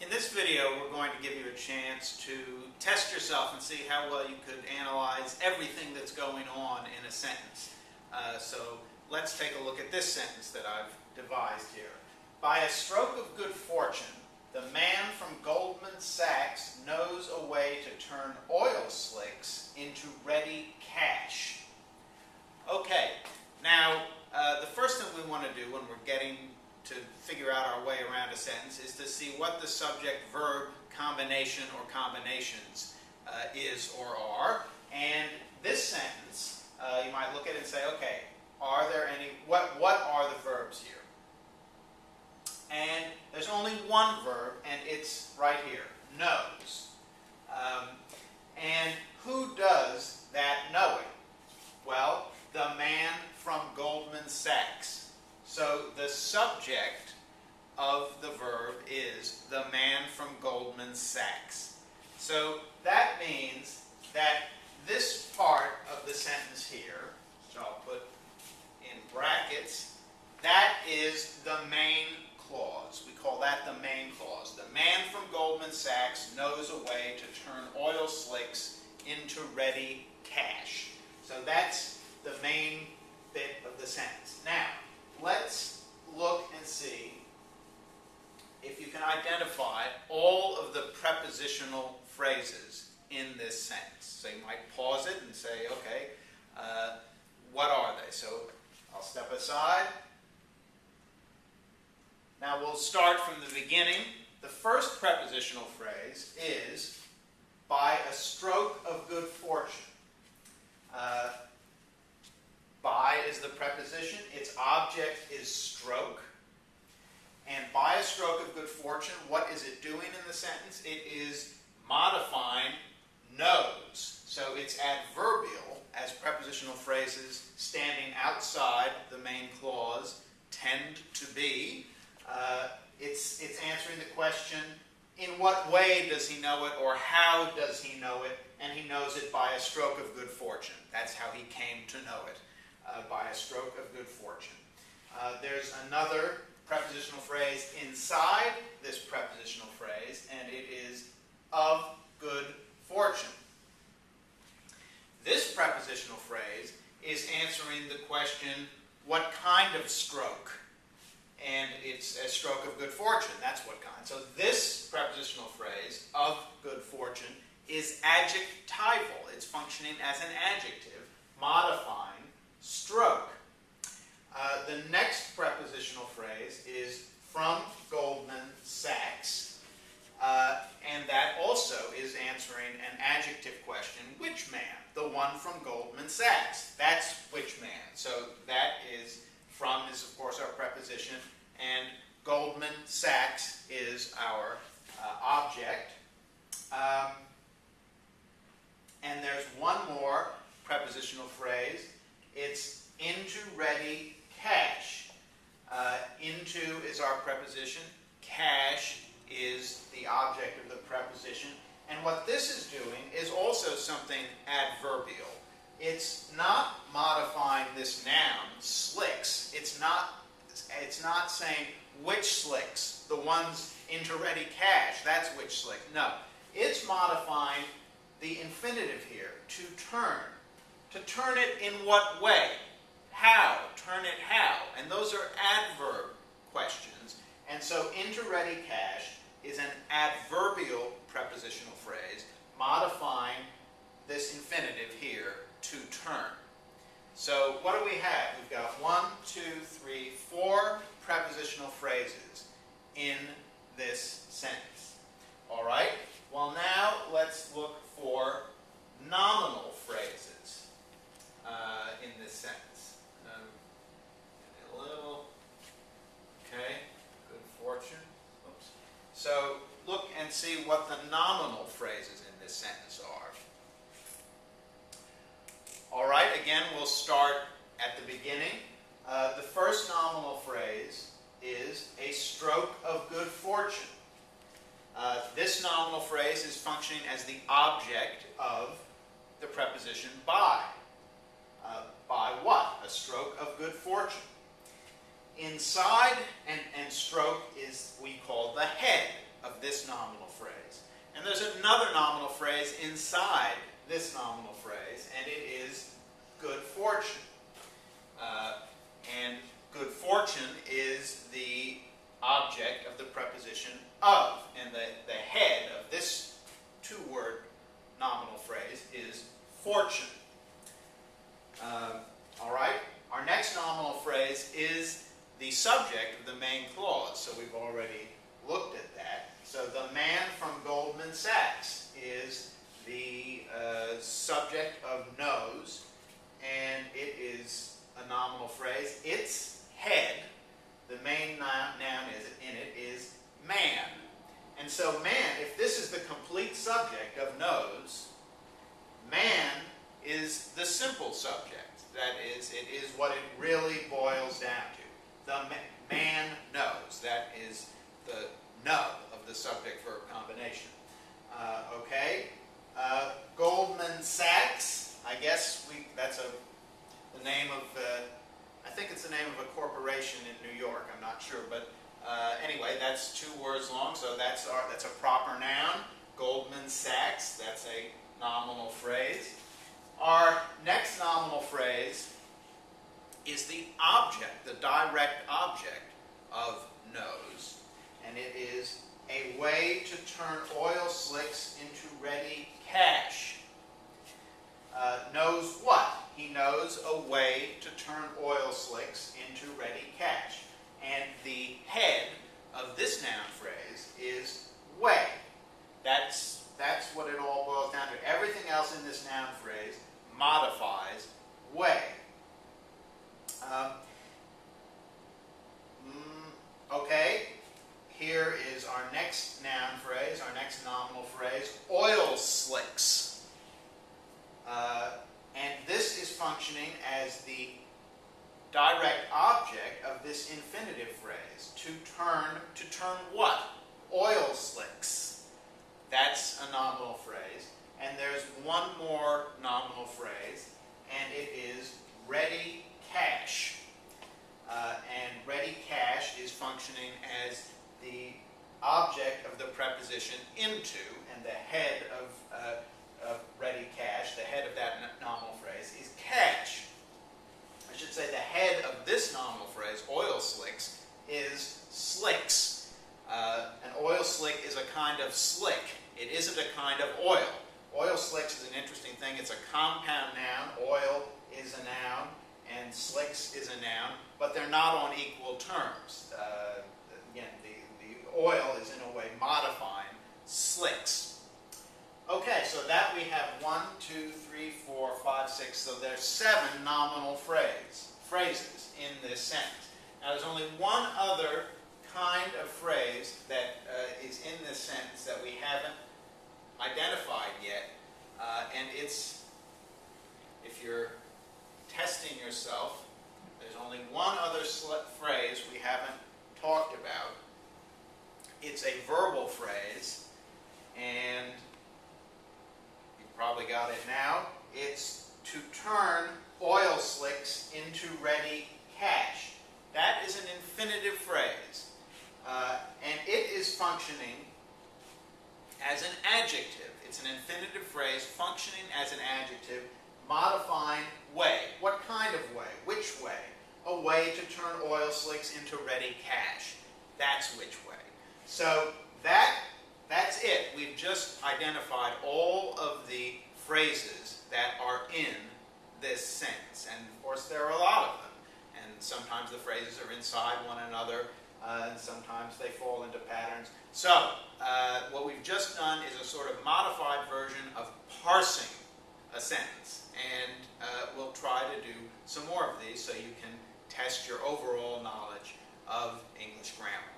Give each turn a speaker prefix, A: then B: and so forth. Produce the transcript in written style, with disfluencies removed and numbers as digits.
A: In this video, we're going to give you a chance to test yourself and see how well you could analyze everything that's going on in a sentence. So let's take a look at this sentence that I've devised here. By a stroke of good fortune, the man from Goldman Sachs knows a way to turn oil slicks into ready cash. Okay, now the first thing we want to do when we're getting to figure out our way around a sentence is to see what the subject-verb combination or combinations is or are. And this sentence, you might look at it and say, okay, are there any, what are the verbs here? And there's only one verb, and it's right here, knows. And who does that knowing? Well, the man from Goldman Sachs. So the subject of the verb is the man from Goldman Sachs. So that means that this part of the sentence here, which I'll put in brackets, that is the main clause. We call that the main clause. The man from Goldman Sachs knows a way to turn oil slicks into ready cash. So that's the main bit of the sentence. Now, let's look and see if you can identify all of the prepositional phrases in this sentence. So you might pause it and say, okay, what are they? So I'll step aside. Now we'll start from the beginning. The first prepositional phrase is by a stroke of good fortune. By is the preposition. Its object is stroke. And by a stroke of good fortune, what is it doing in the sentence? It is modifying knows. So it's adverbial, as prepositional phrases standing outside the main clause tend to be. It's answering the question, in what way does he know it, or how does he know it? And he knows it by a stroke of good fortune. That's how he came to know it, by a stroke of good fortune. There's another prepositional phrase inside this prepositional phrase, and it is of good fortune. This prepositional phrase is answering the question, what kind of stroke? And it's a stroke of good fortune. That's what kind. So this prepositional phrase, of good fortune, is adjectival. It's functioning as an adjective, modifying stroke. The next prepositional phrase is from Goldman Sachs, and that also is answering an adjective question, which man? The one from Goldman Sachs. That's which man. So that is, from is of course our preposition, and Goldman Sachs is our object. And there's one more prepositional phrase. It's into ready cash. Into is our preposition. Cash is the object of the preposition. And what this is doing is also something adverbial. It's not modifying this noun, slicks. It's not saying which slicks, the ones into ready cash, that's which slick. No, it's modifying the infinitive here, to turn. To turn it in what way? How? Turn it how? And those are adverb questions. And so into ready cash is an adverbial prepositional phrase modifying this infinitive here to turn. So what do we have? We've got 4 prepositional phrases in this sentence. All right? Well, now let's look for nominal phrases in this sentence. A little, okay, good fortune. Oops. So look and see what the nominal phrases in this sentence are. All right, again, we'll start at the beginning. The first nominal phrase is a stroke of good fortune. This nominal phrase is functioning as the object of the preposition by. By what? A stroke of good fortune. Inside and stroke is we call the head of this nominal phrase. And there's another nominal phrase inside this nominal phrase, and it is good fortune. And good fortune is the object of the preposition of, and the head of this two-word nominal phrase is fortune. All right, our next nominal phrase is the subject of the main clause, so we've already looked at that. So the man from Goldman Sachs is the subject of knows, and it is a nominal phrase. Its head, the main noun in it, is man. And so man, if this is the complete subject of knows, man is the simple subject. That is, it is what it really boils down to. The man knows. That is the nub of the subject-verb combination. Okay. Goldman Sachs. I guess that's the name of. I think it's the name of a corporation in New York. I'm not sure, but anyway, that's 2 words long. So that's a proper noun. Goldman Sachs. That's a nominal phrase. Our next nominal phrase is the object, the direct object of knows, and it is a way to turn oil slicks into ready cash. Knows what? He knows a way to turn oil slicks into ready cash. And the head of this noun phrase is way. That's what it all boils down to. Everything else in this noun phrase modifies way. Okay, here is our next noun phrase, our next nominal phrase, oil slicks. And this is functioning as the direct object of this infinitive phrase. To turn what? Oil slicks. That's a nominal phrase. And there's one more nominal phrase, and it is ready cash. And ready cash is functioning as the object of the preposition into, and the head of ready cash, the head of that nominal phrase, is cash. I should say the head of this nominal phrase, oil slicks, is slicks. An oil slick is a kind of slick. It isn't a kind of oil. Oil slicks is an interesting thing. It's a compound noun. Oil is a noun, and slicks is a noun, but they're not on equal terms. Again, the oil is in a way modifying slicks. Okay, so that we have 1, 2, 3, 4, 5, 6. So there's 7 nominal phrases in this sentence. Now there's only one other kind of phrase that is in this sentence that we haven't identified yet, and it's, if you're testing yourself, there's only one other phrase we haven't talked about. It's a verbal phrase, and you probably got it now. It's to turn oil slicks into ready cash. That is an infinitive phrase, and it is functioning as an adjective. It's an infinitive phrase functioning as an adjective, modifying way. What kind of way? Which way? A way to turn oil slicks into ready cash. That's which way. So that's it. We've just identified all of the phrases that are in this sentence. And of course there are a lot of them. And sometimes the phrases are inside one another, and sometimes they fall into patterns. So what we've just done is a sort of modified version of parsing a sentence. And we'll try to do some more of these so you can test your overall knowledge of English grammar.